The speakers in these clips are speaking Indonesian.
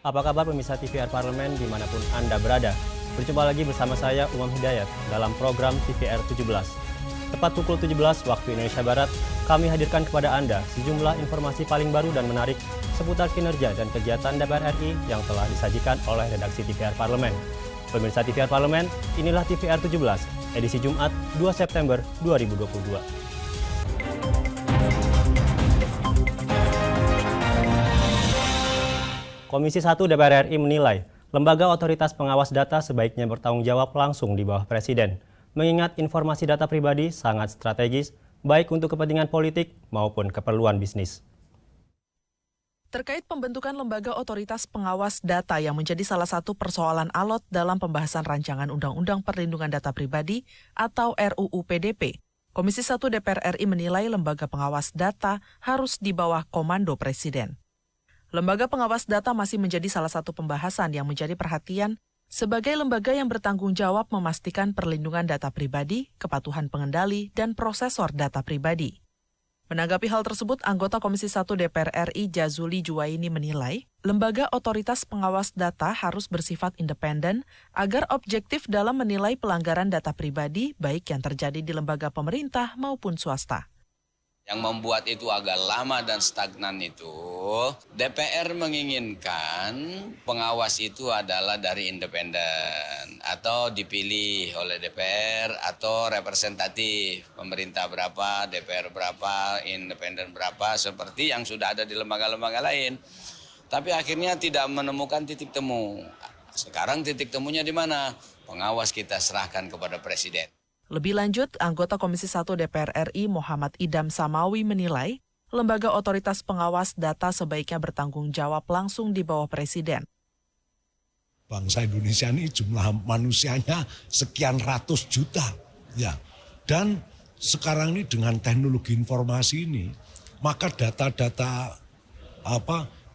Apa kabar pemirsa TVR Parlemen dimanapun Anda berada? Berjumpa lagi bersama saya Umam Hidayat dalam program TVR 17. Tepat pukul 17 waktu Indonesia Barat, kami hadirkan kepada Anda sejumlah informasi paling baru dan menarik seputar kinerja dan kegiatan DPR RI yang telah disajikan oleh redaksi TVR Parlemen. Pemirsa TVR Parlemen, inilah TVR 17, edisi Jumat 2 September 2022. Komisi 1 DPR RI menilai lembaga otoritas pengawas data sebaiknya bertanggung jawab langsung di bawah Presiden, mengingat informasi data pribadi sangat strategis, baik untuk kepentingan politik maupun keperluan bisnis. Terkait pembentukan lembaga otoritas pengawas data yang menjadi salah satu persoalan alot dalam pembahasan rancangan Undang-Undang Perlindungan Data Pribadi atau RUU PDP, Komisi 1 DPR RI menilai lembaga pengawas data harus di bawah komando Presiden. Lembaga pengawas data masih menjadi salah satu pembahasan yang menjadi perhatian sebagai lembaga yang bertanggung jawab memastikan perlindungan data pribadi, kepatuhan pengendali, dan prosesor data pribadi. Menanggapi hal tersebut, anggota Komisi 1 DPR RI Jazuli Juwaini menilai, lembaga otoritas pengawas data harus bersifat independen agar objektif dalam menilai pelanggaran data pribadi baik yang terjadi di lembaga pemerintah maupun swasta. Yang membuat itu agak lama dan stagnan itu, DPR menginginkan pengawas itu adalah dari independen atau dipilih oleh DPR atau representatif. Pemerintah berapa, DPR berapa, independen berapa, seperti yang sudah ada di lembaga-lembaga lain. Tapi akhirnya tidak menemukan titik temu. Sekarang titik temunya di mana? Pengawas kita serahkan kepada Presiden. Lebih lanjut, anggota Komisi 1 DPR RI Muhammad Idam Samawi menilai, lembaga otoritas pengawas data sebaiknya bertanggung jawab langsung di bawah Presiden. Bangsa Indonesia ini jumlah manusianya sekian ratus juta, ya. Dan sekarang ini dengan teknologi informasi ini, maka data-data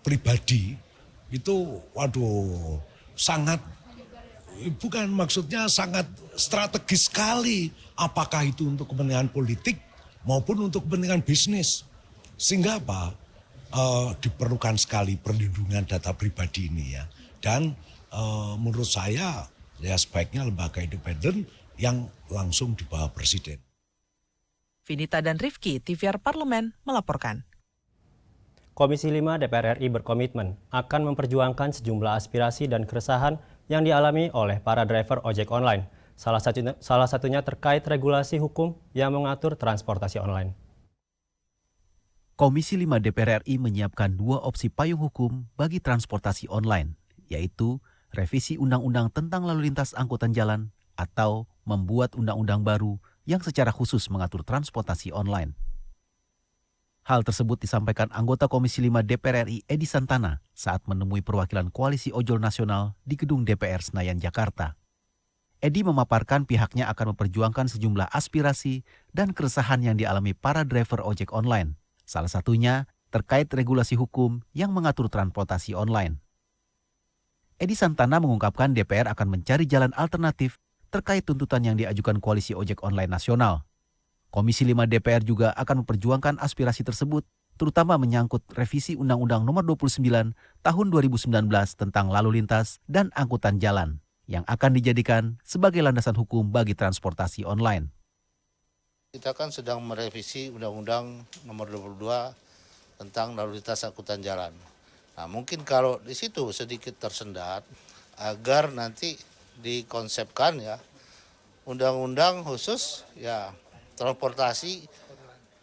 pribadi itu, sangat. Bukan, maksudnya sangat strategis sekali. Apakah itu untuk kepentingan politik maupun untuk kepentingan bisnis. Sehingga diperlukan sekali perlindungan data pribadi ini ya. Dan menurut saya ya sebaiknya lembaga independen yang langsung di bawah Presiden. Vinita dan Rifki, TVR Parlemen melaporkan. Komisi 5 DPR RI berkomitmen akan memperjuangkan sejumlah aspirasi dan keresahan yang dialami oleh para driver ojek online. Salah satunya terkait regulasi hukum yang mengatur transportasi online. Komisi 5 DPR RI menyiapkan 2 opsi payung hukum bagi transportasi online, yaitu revisi Undang-Undang tentang Lalu Lintas Angkutan Jalan atau membuat undang-undang baru yang secara khusus mengatur transportasi online. Hal tersebut disampaikan anggota Komisi 5 DPR RI Edi Santana saat menemui perwakilan Koalisi Ojol Nasional di Gedung DPR Senayan, Jakarta. Edi memaparkan pihaknya akan memperjuangkan sejumlah aspirasi dan keresahan yang dialami para driver ojek online. Salah satunya terkait regulasi hukum yang mengatur transportasi online. Edi Santana mengungkapkan DPR akan mencari jalan alternatif terkait tuntutan yang diajukan Koalisi Ojek Online Nasional. Komisi 5 DPR juga akan memperjuangkan aspirasi tersebut, terutama menyangkut revisi Undang-Undang Nomor 29 Tahun 2019 tentang Lalu Lintas dan Angkutan Jalan, yang akan dijadikan sebagai landasan hukum bagi transportasi online. Kita kan sedang merevisi Undang-Undang Nomor 22 tentang Lalu Lintas Angkutan Jalan. Nah, mungkin kalau di situ sedikit tersendat, agar nanti dikonsepkan ya undang-undang khusus ya transportasi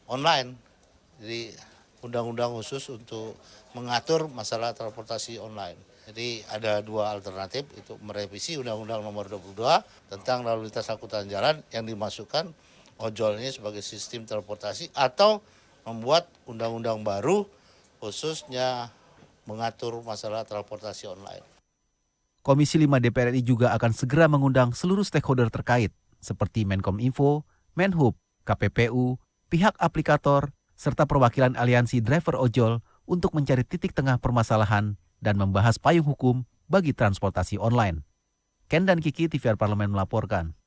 online, jadi undang-undang khusus untuk mengatur masalah transportasi online. Jadi ada 2 alternatif, itu merevisi Undang-Undang Nomor 22 tentang Lalu Lintas Angkutan Jalan yang dimasukkan ojol ini sebagai sistem transportasi, atau membuat undang-undang baru khususnya mengatur masalah transportasi online. Komisi 5 DPR RI juga akan segera mengundang seluruh stakeholder terkait, seperti Menkominfo, Menhub, KPPU, pihak aplikator, serta perwakilan aliansi driver ojol untuk mencari titik tengah permasalahan dan membahas payung hukum bagi transportasi online. Ken dan Kiki, TVR Parlemen melaporkan.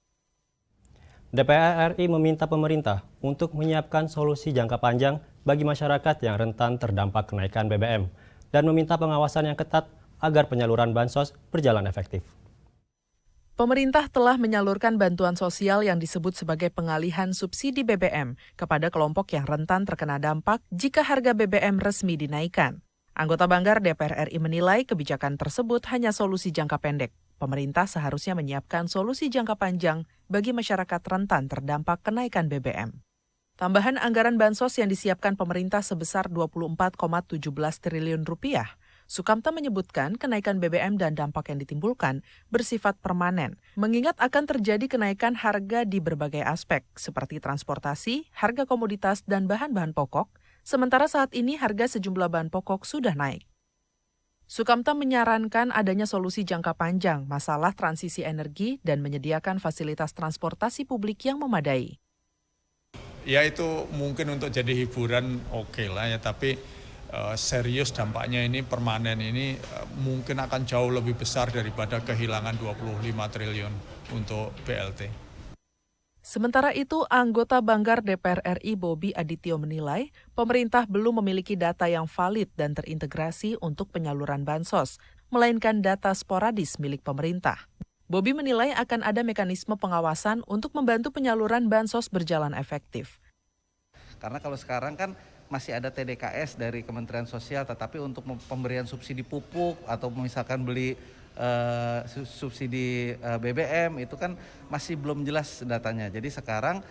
DPR RI meminta pemerintah untuk menyiapkan solusi jangka panjang bagi masyarakat yang rentan terdampak kenaikan BBM dan meminta pengawasan yang ketat agar penyaluran bansos berjalan efektif. Pemerintah telah menyalurkan bantuan sosial yang disebut sebagai pengalihan subsidi BBM kepada kelompok yang rentan terkena dampak jika harga BBM resmi dinaikkan. Anggota Banggar DPR RI menilai kebijakan tersebut hanya solusi jangka pendek. Pemerintah seharusnya menyiapkan solusi jangka panjang bagi masyarakat rentan terdampak kenaikan BBM. Tambahan anggaran bansos yang disiapkan pemerintah sebesar 24,17 triliun rupiah. Sukamta menyebutkan kenaikan BBM dan dampak yang ditimbulkan bersifat permanen, mengingat akan terjadi kenaikan harga di berbagai aspek, seperti transportasi, harga komoditas, dan bahan-bahan pokok, sementara saat ini harga sejumlah bahan pokok sudah naik. Sukamta menyarankan adanya solusi jangka panjang masalah transisi energi dan menyediakan fasilitas transportasi publik yang memadai. Ya itu mungkin untuk jadi hiburan oke lah ya, tapi serius dampaknya ini permanen ini mungkin akan jauh lebih besar daripada kehilangan 25 triliun untuk BLT. Sementara itu, anggota Banggar DPR RI Bobi Adityo menilai pemerintah belum memiliki data yang valid dan terintegrasi untuk penyaluran bansos, melainkan data sporadis milik pemerintah. Bobi menilai akan ada mekanisme pengawasan untuk membantu penyaluran bansos berjalan efektif. Karena kalau sekarang kan masih ada TDKS dari Kementerian Sosial, tetapi untuk pemberian subsidi pupuk atau misalkan beli subsidi BBM itu kan masih belum jelas datanya. Jadi sekarang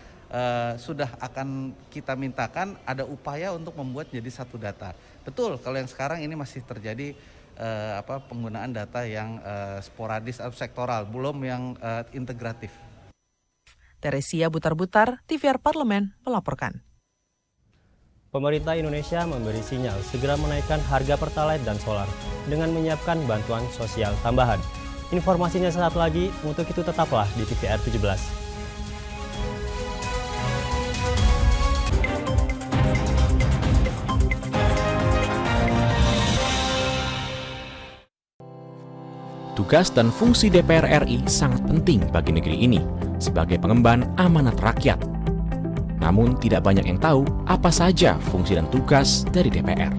sudah akan kita mintakan ada upaya untuk membuat jadi satu data. Betul, kalau yang sekarang ini masih terjadi penggunaan data yang sporadis atau sektoral, belum yang integratif. Teresia Butar-Butar, TVR Parlemen melaporkan. Pemerintah Indonesia memberi sinyal segera menaikkan harga Pertalite dan solar dengan menyiapkan bantuan sosial tambahan. Informasinya saat lagi, untuk itu tetaplah di TVR 17. Tugas dan fungsi DPR RI sangat penting bagi negeri ini sebagai pengemban amanat rakyat. Namun tidak banyak yang tahu apa saja fungsi dan tugas dari DPR.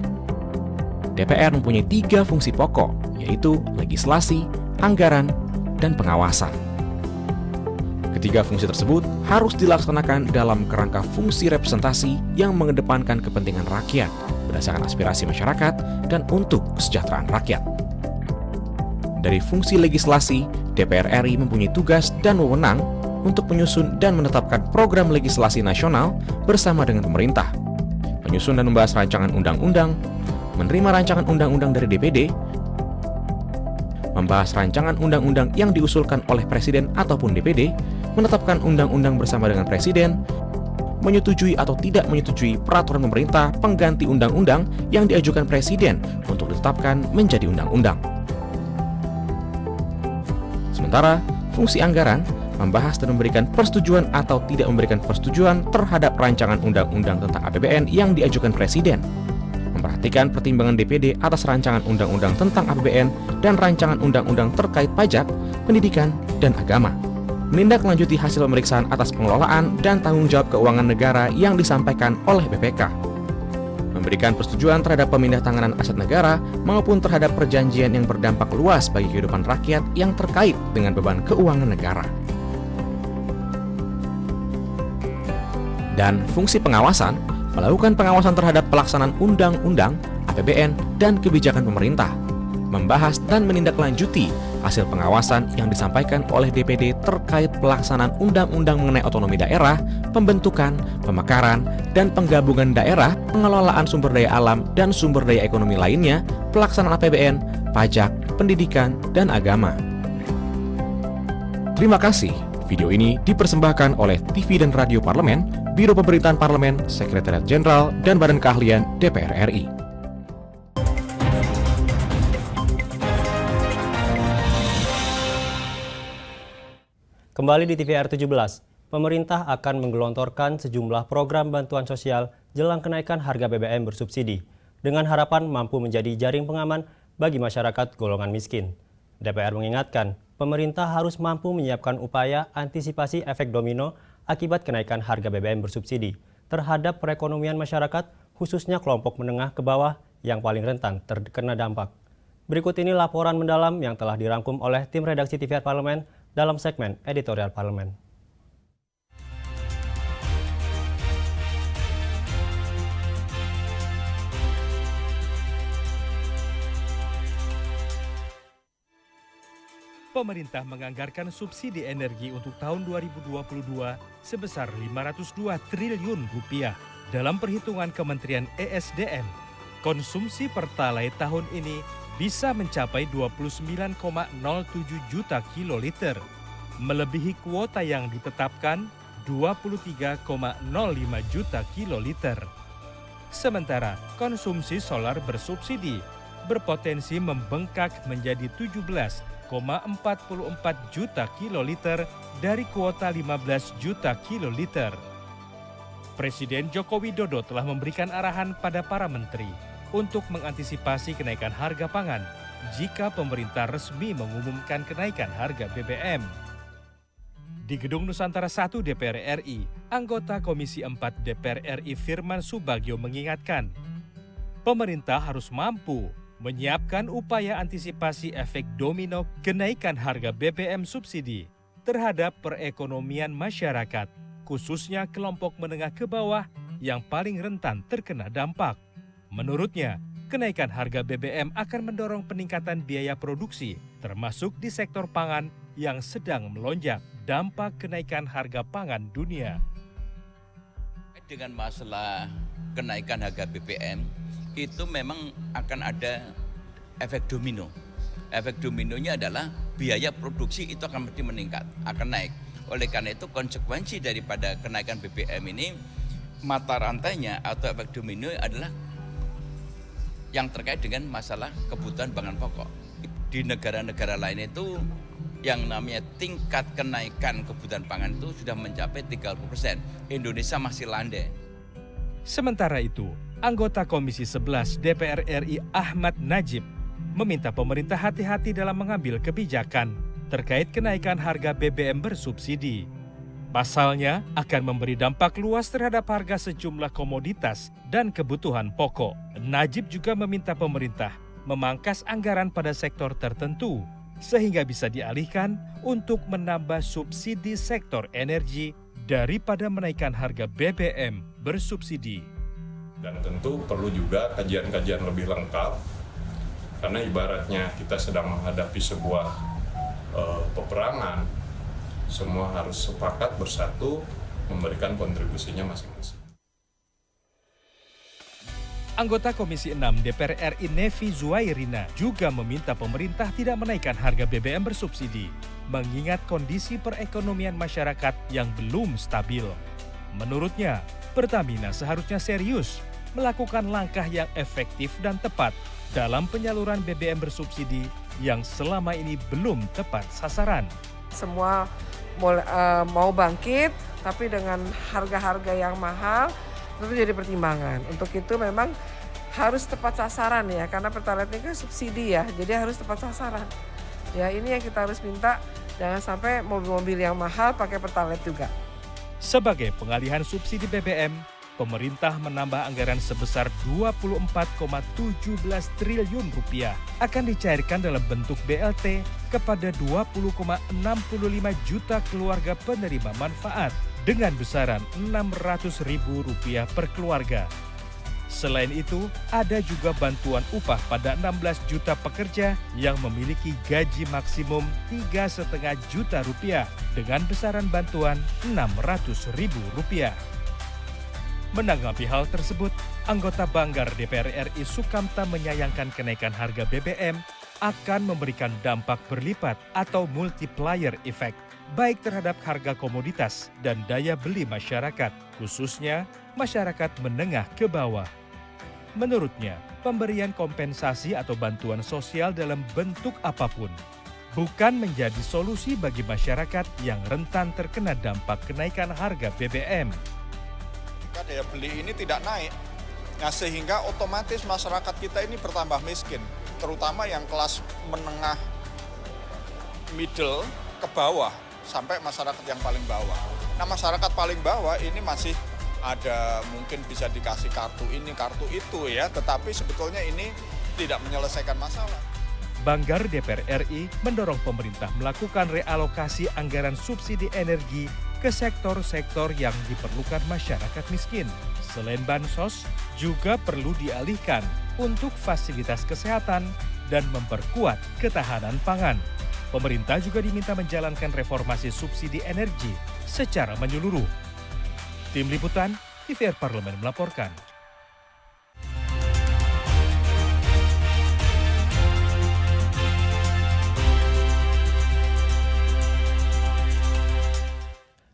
DPR mempunyai 3 fungsi pokok, yaitu legislasi, anggaran, dan pengawasan. Ketiga fungsi tersebut harus dilaksanakan dalam kerangka fungsi representasi yang mengedepankan kepentingan rakyat berdasarkan aspirasi masyarakat dan untuk kesejahteraan rakyat. Dari fungsi legislasi, DPR RI mempunyai tugas dan wewenang untuk menyusun dan menetapkan program legislasi nasional bersama dengan pemerintah, menyusun dan membahas rancangan undang-undang, menerima rancangan undang-undang dari DPD, membahas rancangan undang-undang yang diusulkan oleh Presiden ataupun DPD, menetapkan undang-undang bersama dengan Presiden, menyetujui atau tidak menyetujui peraturan pemerintah pengganti undang-undang yang diajukan Presiden untuk ditetapkan menjadi undang-undang. Sementara, fungsi anggaran membahas dan memberikan persetujuan atau tidak memberikan persetujuan terhadap rancangan undang-undang tentang APBN yang diajukan Presiden, memperhatikan pertimbangan DPD atas rancangan undang-undang tentang APBN dan rancangan undang-undang terkait pajak, pendidikan, dan agama, menindaklanjuti hasil pemeriksaan atas pengelolaan dan tanggung jawab keuangan negara yang disampaikan oleh BPK, memberikan persetujuan terhadap pemindahantanganan aset negara maupun terhadap perjanjian yang berdampak luas bagi kehidupan rakyat yang terkait dengan beban keuangan negara. Dan fungsi pengawasan, melakukan pengawasan terhadap pelaksanaan undang-undang, APBN, dan kebijakan pemerintah, membahas dan menindaklanjuti hasil pengawasan yang disampaikan oleh DPD terkait pelaksanaan undang-undang mengenai otonomi daerah, pembentukan, pemekaran, dan penggabungan daerah, pengelolaan sumber daya alam dan sumber daya ekonomi lainnya, pelaksanaan APBN, pajak, pendidikan, dan agama. Terima kasih. Video ini dipersembahkan oleh TV dan Radio Parlemen, Biro Pemerintahan Parlemen, Sekretariat Jenderal, dan Badan Keahlian DPR RI. Kembali di TVR 17, pemerintah akan menggelontorkan sejumlah program bantuan sosial jelang kenaikan harga BBM bersubsidi, dengan harapan mampu menjadi jaring pengaman bagi masyarakat golongan miskin. DPR mengingatkan, pemerintah harus mampu menyiapkan upaya antisipasi efek domino akibat kenaikan harga BBM bersubsidi terhadap perekonomian masyarakat, khususnya kelompok menengah ke bawah yang paling rentan terkena dampak. Berikut ini laporan mendalam yang telah dirangkum oleh tim redaksi TVR Parlemen dalam segmen Editorial Parlemen. Pemerintah menganggarkan subsidi energi untuk tahun 2022 sebesar 502 triliun rupiah. Dalam perhitungan Kementerian ESDM, konsumsi Pertalite tahun ini bisa mencapai 29,07 juta kiloliter, melebihi kuota yang ditetapkan 23,05 juta kiloliter. Sementara konsumsi solar bersubsidi berpotensi membengkak menjadi 17,44 juta kiloliter dari kuota 15 juta kiloliter. Presiden Joko Widodo telah memberikan arahan pada para menteri untuk mengantisipasi kenaikan harga pangan jika pemerintah resmi mengumumkan kenaikan harga BBM. Di Gedung Nusantara 1 DPR RI, anggota Komisi 4 DPR RI Firman Subagio mengingatkan, pemerintah harus mampu menyiapkan upaya antisipasi efek domino kenaikan harga BBM subsidi terhadap perekonomian masyarakat, khususnya kelompok menengah ke bawah yang paling rentan terkena dampak. Menurutnya, kenaikan harga BBM akan mendorong peningkatan biaya produksi, termasuk di sektor pangan yang sedang melonjak dampak kenaikan harga pangan dunia. Dengan masalah kenaikan harga BBM, itu memang akan ada efek domino. Efek dominonya adalah biaya produksi itu akan mesti meningkat, akan naik. Oleh karena itu konsekuensi daripada kenaikan BBM ini, mata rantainya atau efek domino adalah yang terkait dengan masalah kebutuhan pangan pokok. Di negara-negara lain itu yang namanya tingkat kenaikan kebutuhan pangan itu sudah mencapai 30%. Indonesia masih landai. Sementara itu, anggota Komisi 11 DPR RI Ahmad Najib meminta pemerintah hati-hati dalam mengambil kebijakan terkait kenaikan harga BBM bersubsidi. Pasalnya akan memberi dampak luas terhadap harga sejumlah komoditas dan kebutuhan pokok. Najib juga meminta pemerintah memangkas anggaran pada sektor tertentu sehingga bisa dialihkan untuk menambah subsidi sektor energi daripada menaikkan harga BBM bersubsidi. Dan tentu perlu juga kajian-kajian lebih lengkap, karena ibaratnya kita sedang menghadapi sebuah peperangan, semua harus sepakat bersatu memberikan kontribusinya masing-masing. Anggota Komisi 6 DPR RI Nevi Zuairina juga meminta pemerintah tidak menaikkan harga BBM bersubsidi, mengingat kondisi perekonomian masyarakat yang belum stabil. Menurutnya, Pertamina seharusnya serius melakukan langkah yang efektif dan tepat dalam penyaluran BBM bersubsidi yang selama ini belum tepat sasaran. Semua mau bangkit, tapi dengan harga-harga yang mahal, itu jadi pertimbangan. Untuk itu memang harus tepat sasaran ya, karena Pertalite ini kan subsidi ya, jadi harus tepat sasaran. Ya ini yang kita harus minta, jangan sampai mobil-mobil yang mahal pakai Pertalite juga. Sebagai pengalihan subsidi BBM, pemerintah menambah anggaran sebesar 24,17 triliun rupiah akan dicairkan dalam bentuk BLT kepada 20,65 juta keluarga penerima manfaat dengan besaran Rp600.000 per keluarga. Selain itu, ada juga bantuan upah pada 16 juta pekerja yang memiliki gaji maksimum Rp3,5 juta dengan besaran bantuan Rp600.000. Menanggapi hal tersebut, anggota Banggar DPR RI Sukamta menyayangkan kenaikan harga BBM akan memberikan dampak berlipat atau multiplier effect, baik terhadap harga komoditas dan daya beli masyarakat, khususnya masyarakat menengah ke bawah. Menurutnya, pemberian kompensasi atau bantuan sosial dalam bentuk apapun bukan menjadi solusi bagi masyarakat yang rentan terkena dampak kenaikan harga BBM. Daya beli ini tidak naik, nah sehingga otomatis masyarakat kita ini bertambah miskin, terutama yang kelas menengah middle ke bawah sampai masyarakat yang paling bawah. Nah masyarakat paling bawah ini masih ada mungkin bisa dikasih kartu ini, kartu itu ya, tetapi sebetulnya ini tidak menyelesaikan masalah. Banggar DPR RI mendorong pemerintah melakukan realokasi anggaran subsidi energi ke sektor-sektor yang diperlukan masyarakat miskin. Selain bansos, juga perlu dialihkan untuk fasilitas kesehatan dan memperkuat ketahanan pangan. Pemerintah juga diminta menjalankan reformasi subsidi energi secara menyeluruh. Tim Liputan, TVR Parlemen melaporkan.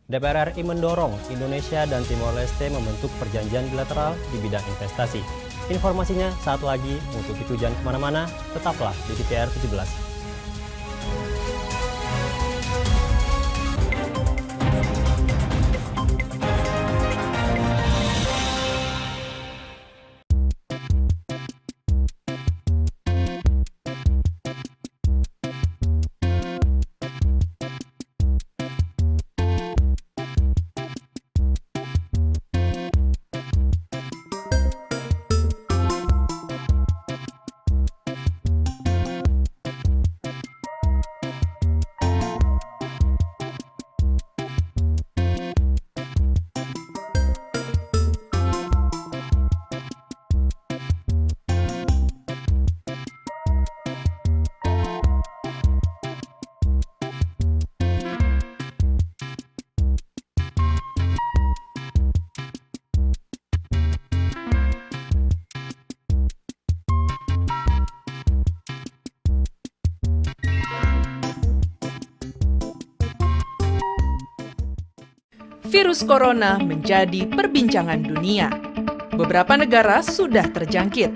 DPR RI mendorong Indonesia dan Timor Leste membentuk perjanjian bilateral di bidang investasi. Informasinya saat lagi. Untuk itu jangan kemana-mana, tetaplah di TVR 17. Virus corona menjadi perbincangan dunia. Beberapa negara sudah terjangkit.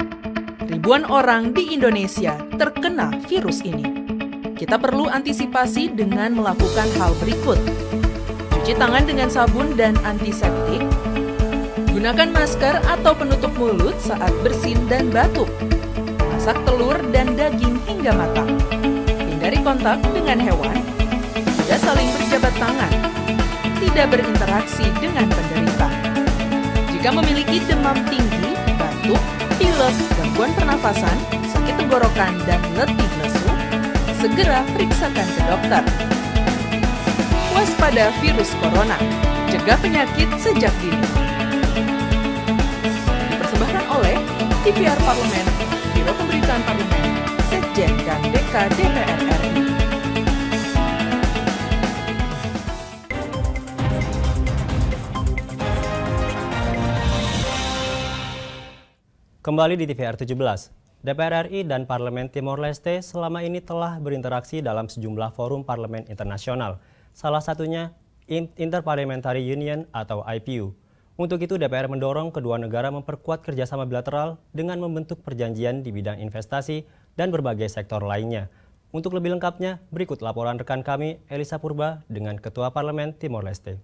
Ribuan orang di Indonesia terkena virus ini. Kita perlu antisipasi dengan melakukan hal berikut. Cuci tangan dengan sabun dan antiseptik. Gunakan masker atau penutup mulut saat bersin dan batuk. Masak telur dan daging hingga matang. Hindari kontak dengan hewan. Tidak saling berjabat tangan. Tidak berinteraksi dengan penderita. Jika memiliki demam tinggi, batuk, pilek, gangguan pernafasan, sakit tenggorokan, dan letih lesu, segera periksakan ke dokter. Waspada virus corona, cegah penyakit sejak dini. Dipersembahkan oleh TVR Parlemen, Biro Pemberitaan Parlemen, Sekjen dan DK DPR RI. Kembali di TVR 17, DPR RI dan Parlemen Timor Leste selama ini telah berinteraksi dalam sejumlah forum parlemen internasional, salah satunya Interparliamentary Union atau IPU. Untuk itu DPR mendorong kedua negara memperkuat kerjasama bilateral dengan membentuk perjanjian di bidang investasi dan berbagai sektor lainnya. Untuk lebih lengkapnya, berikut laporan rekan kami Elisa Purba dengan Ketua Parlemen Timor Leste.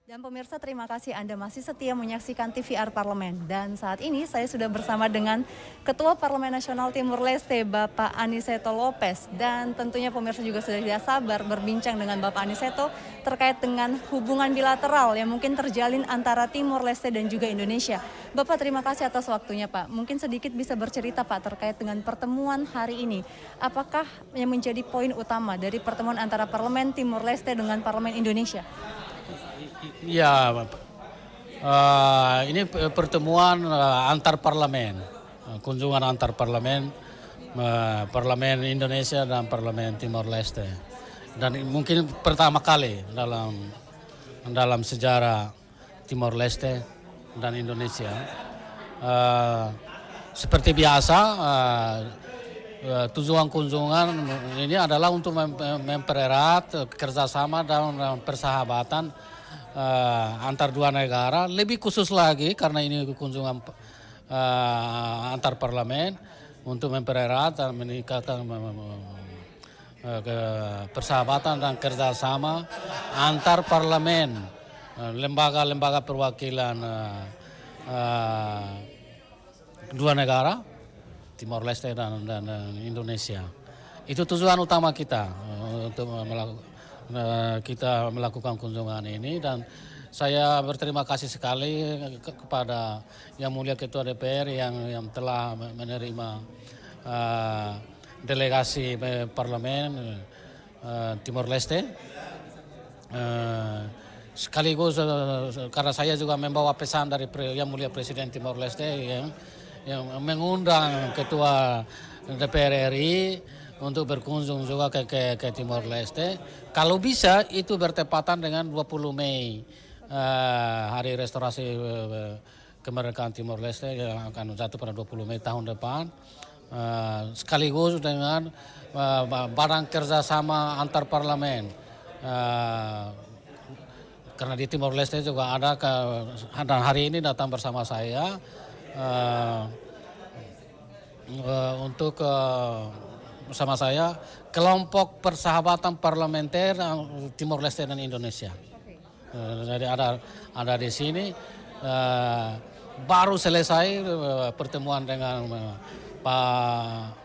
Dan pemirsa, terima kasih Anda masih setia menyaksikan TVR Parlemen. Dan saat ini saya sudah bersama dengan Ketua Parlemen Nasional Timor Leste, Bapak Aniceto Lopez. Dan tentunya pemirsa juga sudah tidak sabar berbincang dengan Bapak Aniceto terkait dengan hubungan bilateral yang mungkin terjalin antara Timor Leste dan juga Indonesia. Bapak, terima kasih atas waktunya, Pak. Mungkin sedikit bisa bercerita, Pak, terkait dengan pertemuan hari ini. Apakah yang menjadi poin utama dari pertemuan antara Parlemen Timor Leste dengan Parlemen Indonesia? Ya, ini pertemuan antar parlemen, kunjungan antar parlemen, Parlemen Indonesia dan Parlemen Timor Leste. Dan mungkin pertama kali dalam sejarah Timor Leste dan Indonesia. Seperti biasa, tujuan kunjungan ini adalah untuk mempererat kerjasama dan persahabatan antar dua negara, lebih khusus lagi karena ini kunjungan antar parlemen untuk mempererat dan meningkatkan persahabatan dan kerjasama antar parlemen, lembaga-lembaga perwakilan dua negara, Timor Leste dan Indonesia. Itu tujuan utama kita untuk kita melakukan kunjungan ini, dan saya berterima kasih sekali kepada Yang Mulia Ketua DPR yang telah menerima delegasi parlemen Timor Leste. Sekaligus karena saya juga membawa pesan dari Yang Mulia Presiden Timor Leste yang mengundang Ketua DPR RI untuk berkunjung juga ke Timor Leste. Kalau bisa itu bertepatan dengan 20 Mei, hari restorasi kemerdekaan Timor Leste yang akan jatuh pada 20 Mei tahun depan. Sekaligus dengan badan kerjasama antar parlemen. Karena di Timor Leste juga ada, dan hari ini datang bersama saya untuk bersama saya kelompok persahabatan parlementer Timor Leste dan Indonesia. Jadi ada di sini. Baru selesai pertemuan dengan Pak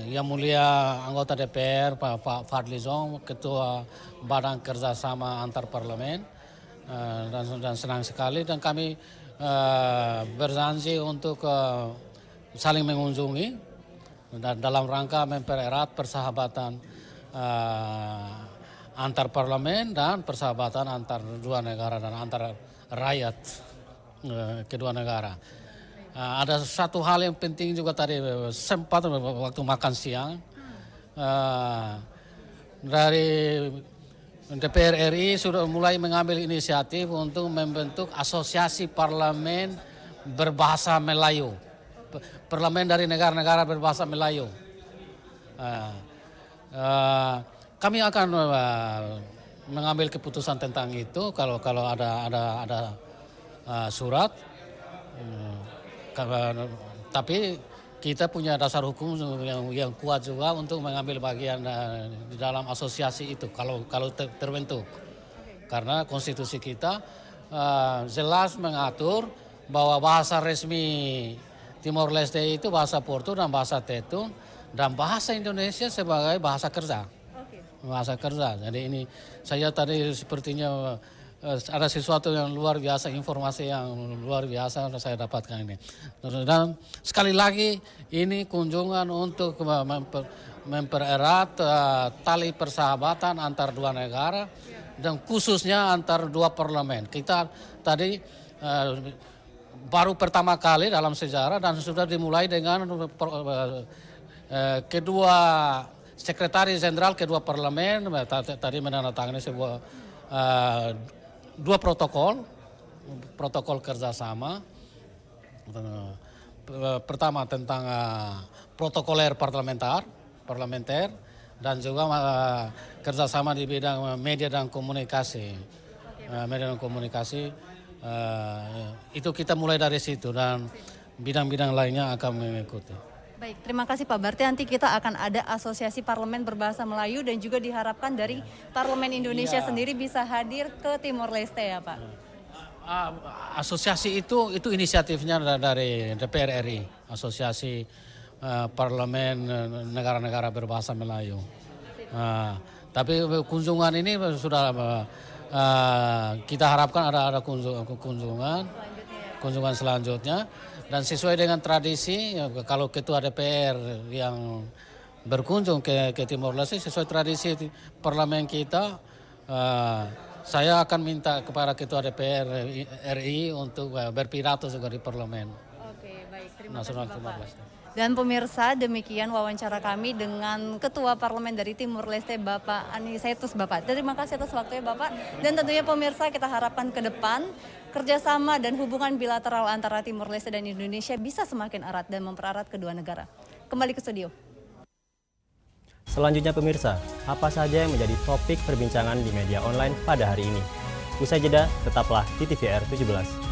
Yang Mulia anggota DPR Pak Fadli Zon, Ketua Badan Kerjasama Antar Parlemen, dan senang sekali, dan kami berjanji untuk saling mengunjungi dan dalam rangka mempererat persahabatan antar parlemen dan persahabatan antar dua negara dan antar rakyat kedua negara. Ada satu hal yang penting juga tadi sempat waktu makan siang dari DPR RI sudah mulai mengambil inisiatif untuk membentuk asosiasi parlemen berbahasa Melayu, parlemen dari negara-negara berbahasa Melayu. Kami akan mengambil keputusan tentang itu kalau ada surat. Tapi kita punya dasar hukum yang kuat juga untuk mengambil bagian di dalam asosiasi itu kalau terbentuk. Karena konstitusi kita jelas mengatur bahwa bahasa resmi Timor Leste itu bahasa Portu dan bahasa Tetun, dan bahasa Indonesia sebagai bahasa kerja. Bahasa kerja. Jadi ini saya tadi sepertinya ada sesuatu yang luar biasa, informasi yang luar biasa saya dapatkan ini. Dan sekali lagi ini kunjungan untuk mempererat tali persahabatan antar dua negara dan khususnya antar dua parlemen. Kita tadi baru pertama kali dalam sejarah dan sudah dimulai dengan kedua sekretaris jenderal kedua parlemen tadi menandatangani sebuah dua protokol kerjasama. Pertama tentang protokoler parlementer dan juga kerjasama di bidang media dan komunikasi. Itu kita mulai dari situ dan bidang-bidang lainnya akan mengikuti. Baik, terima kasih Pak. Berarti nanti kita akan ada asosiasi parlemen berbahasa Melayu dan juga diharapkan dari Parlemen Indonesia sendiri bisa hadir ke Timor Leste ya Pak? Asosiasi itu inisiatifnya dari DPR RI, asosiasi parlemen negara-negara berbahasa Melayu. Tapi kunjungan ini sudah kita harapkan ada kunjungan selanjutnya. Dan sesuai dengan tradisi, kalau Ketua DPR yang berkunjung ke Timor Leste, sesuai tradisi parlemen kita, saya akan minta kepada Ketua DPR RI untuk berpidato juga di parlemen. Oke, baik. Terima Nasional kasih Timor Bapak. Leste. Dan pemirsa, demikian wawancara kami dengan Ketua Parlemen dari Timor Leste, Bapak Anisetus Bapak. Terima kasih atas waktunya Bapak. Dan tentunya pemirsa, kita harapkan ke depan kerjasama dan hubungan bilateral antara Timor Leste dan Indonesia bisa semakin erat dan mempererat kedua negara. Kembali ke studio. Selanjutnya pemirsa, apa saja yang menjadi topik perbincangan di media online pada hari ini? Usai jeda, tetaplah di TVR 17.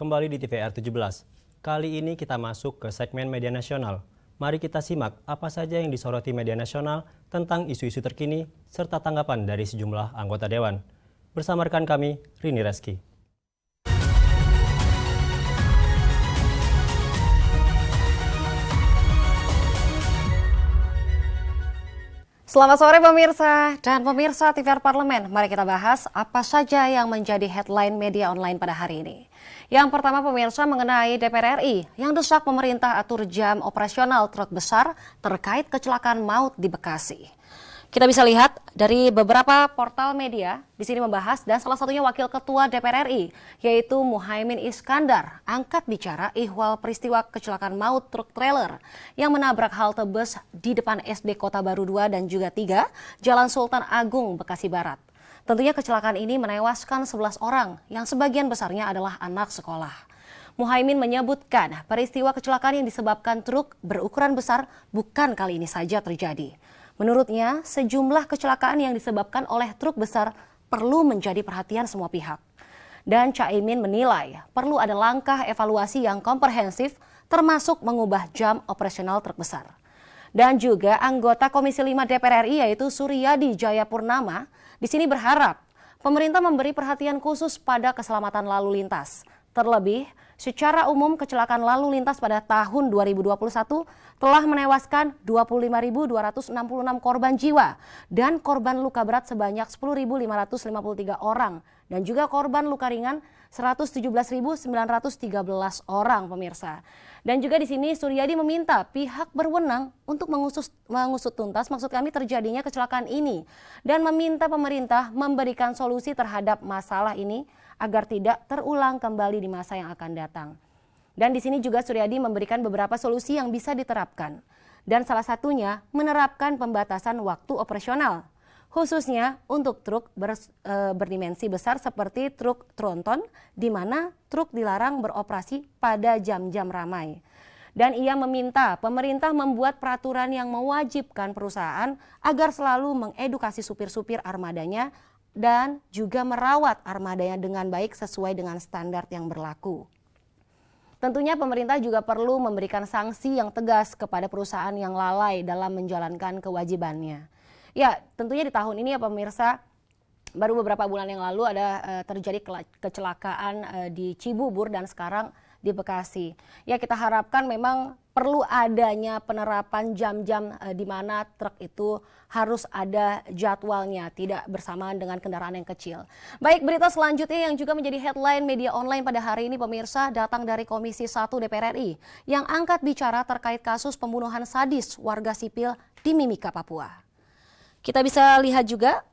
kembali di TVR 17. Kali ini kita masuk ke segmen media nasional. Mari kita simak apa saja yang disoroti media nasional tentang isu-isu terkini serta tanggapan dari sejumlah anggota Dewan. Bersama rekan kami, Rini Reski. Selamat sore pemirsa dan pemirsa TVR Parlemen. Mari kita bahas apa saja yang menjadi headline media online pada hari ini. Yang pertama pemirsa mengenai DPR RI yang desak pemerintah atur jam operasional truk besar terkait kecelakaan maut di Bekasi. Kita bisa lihat dari beberapa portal media di sini membahas dan salah satunya Wakil Ketua DPR RI yaitu Muhaimin Iskandar angkat bicara ihwal peristiwa kecelakaan maut truk trailer yang menabrak halte bus di depan SD Kota Baru 2 dan juga 3 Jalan Sultan Agung Bekasi Barat. Tentunya kecelakaan ini menewaskan 11 orang yang sebagian besarnya adalah anak sekolah. Muhaimin menyebutkan peristiwa kecelakaan yang disebabkan truk berukuran besar bukan kali ini saja terjadi. Menurutnya, sejumlah kecelakaan yang disebabkan oleh truk besar perlu menjadi perhatian semua pihak. Dan Caimin menilai perlu ada langkah evaluasi yang komprehensif termasuk mengubah jam operasional truk besar. Dan juga anggota Komisi 5 DPR RI yaitu Suryadi Jayapurnama di sini berharap pemerintah memberi perhatian khusus pada keselamatan lalu lintas. Terlebih, secara umum kecelakaan lalu lintas pada tahun 2021 telah menewaskan 25.266 korban jiwa dan korban luka berat sebanyak 10.553 orang dan juga korban luka ringan 117.913 orang pemirsa. Dan juga di sini Suryadi meminta pihak berwenang untuk mengusut tuntas maksud kami terjadinya kecelakaan ini dan meminta pemerintah memberikan solusi terhadap masalah ini agar tidak terulang kembali di masa yang akan datang. Dan di sini juga Suryadi memberikan beberapa solusi yang bisa diterapkan. Dan salah satunya menerapkan pembatasan waktu operasional, khususnya untuk truk berdimensi besar seperti truk tronton, di mana truk dilarang beroperasi pada jam-jam ramai. Dan ia meminta pemerintah membuat peraturan yang mewajibkan perusahaan agar selalu mengedukasi supir-supir armadanya dan juga merawat armadanya dengan baik sesuai dengan standar yang berlaku. Tentunya pemerintah juga perlu memberikan sanksi yang tegas kepada perusahaan yang lalai dalam menjalankan kewajibannya. Ya, tentunya di tahun ini ya pemirsa, baru beberapa bulan yang lalu ada terjadi kecelakaan di Cibubur dan sekarang di Bekasi. Ya, kita harapkan memang perlu adanya penerapan jam-jam di mana truk itu harus ada jadwalnya, tidak bersamaan dengan kendaraan yang kecil. Baik, berita selanjutnya yang juga menjadi headline media online pada hari ini pemirsa datang dari Komisi 1 DPR RI yang angkat bicara terkait kasus pembunuhan sadis warga sipil di Mimika, Papua. Kita bisa lihat juga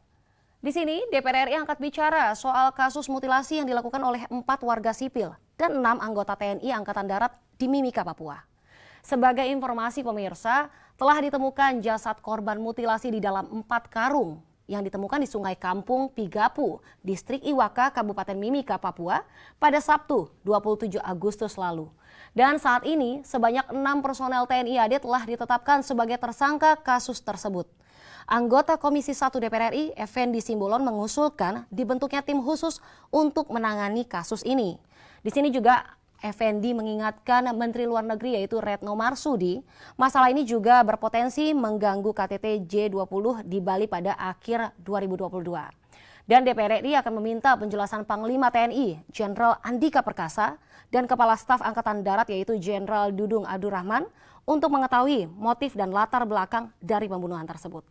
di sini DPR RI angkat bicara soal kasus mutilasi yang dilakukan oleh 4 warga sipil dan 6 anggota TNI Angkatan Darat di Mimika, Papua. Sebagai informasi pemirsa, telah ditemukan jasad korban mutilasi di dalam 4 karung yang ditemukan di Sungai Kampung Pigapu, Distrik Iwaka, Kabupaten Mimika, Papua pada Sabtu 27 Agustus lalu. Dan saat ini sebanyak 6 personel TNI AD telah ditetapkan sebagai tersangka kasus tersebut. Anggota Komisi 1 DPR RI, Effendi Simbolon mengusulkan dibentuknya tim khusus untuk menangani kasus ini. Di sini juga Effendi mengingatkan Menteri Luar Negeri yaitu Retno Marsudi, masalah ini juga berpotensi mengganggu KTT G20 di Bali pada akhir 2022. Dan DPR RI akan meminta penjelasan Panglima TNI Jenderal Andika Perkasa dan Kepala Staf Angkatan Darat yaitu Jenderal Dudung Abdurrahman untuk mengetahui motif dan latar belakang dari pembunuhan tersebut.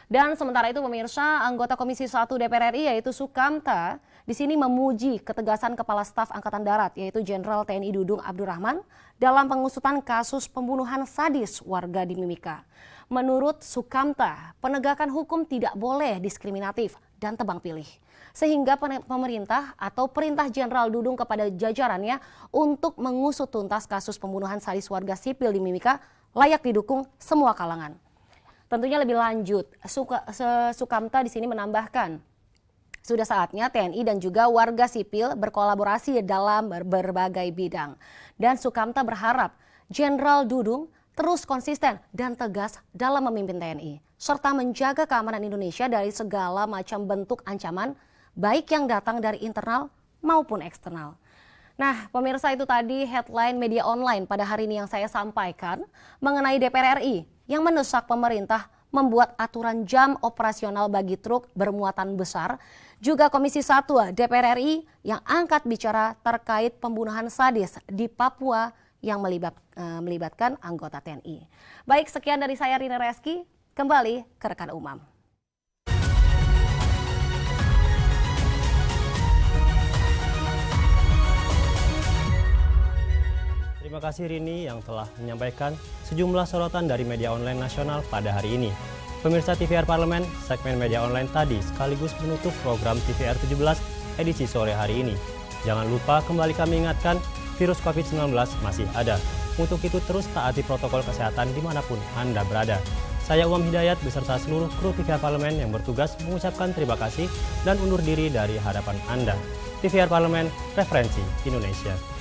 Dan sementara itu pemirsa, anggota Komisi 1 DPR RI yaitu Sukamta di sini memuji ketegasan Kepala Staf Angkatan Darat yaitu Jenderal TNI Dudung Abdurrahman dalam pengusutan kasus pembunuhan sadis warga di Mimika. Menurut Sukamta, penegakan hukum tidak boleh diskriminatif dan tebang pilih. Sehingga pemerintah atau perintah Jenderal Dudung kepada jajarannya untuk mengusut tuntas kasus pembunuhan sadis warga sipil di Mimika layak didukung semua kalangan. Tentunya lebih lanjut, Sukamta di sini menambahkan, sudah saatnya TNI dan juga warga sipil berkolaborasi dalam berbagai bidang. Dan Sukamta berharap Jenderal Dudung terus konsisten dan tegas dalam memimpin TNI, serta menjaga keamanan Indonesia dari segala macam bentuk ancaman, baik yang datang dari internal maupun eksternal. Nah, pemirsa, itu tadi headline media online pada hari ini yang saya sampaikan mengenai DPR RI yang mendesak pemerintah membuat aturan jam operasional bagi truk bermuatan besar. Juga Komisi 1 DPR RI yang angkat bicara terkait pembunuhan sadis di Papua yang melibatkan anggota TNI. Baik, sekian dari saya Rina Reski, kembali ke rekan Umam. Terima kasih Rini yang telah menyampaikan sejumlah sorotan dari media online nasional pada hari ini. Pemirsa TVR Parlemen, segmen media online tadi sekaligus menutup program TVR 17 edisi sore hari ini. Jangan lupa kembali kami ingatkan, virus COVID-19 masih ada. Untuk itu terus taati protokol kesehatan dimanapun Anda berada. Saya Umam Hidayat beserta seluruh kru TVR Parlemen yang bertugas mengucapkan terima kasih dan undur diri dari hadapan Anda. TVR Parlemen, referensi Indonesia.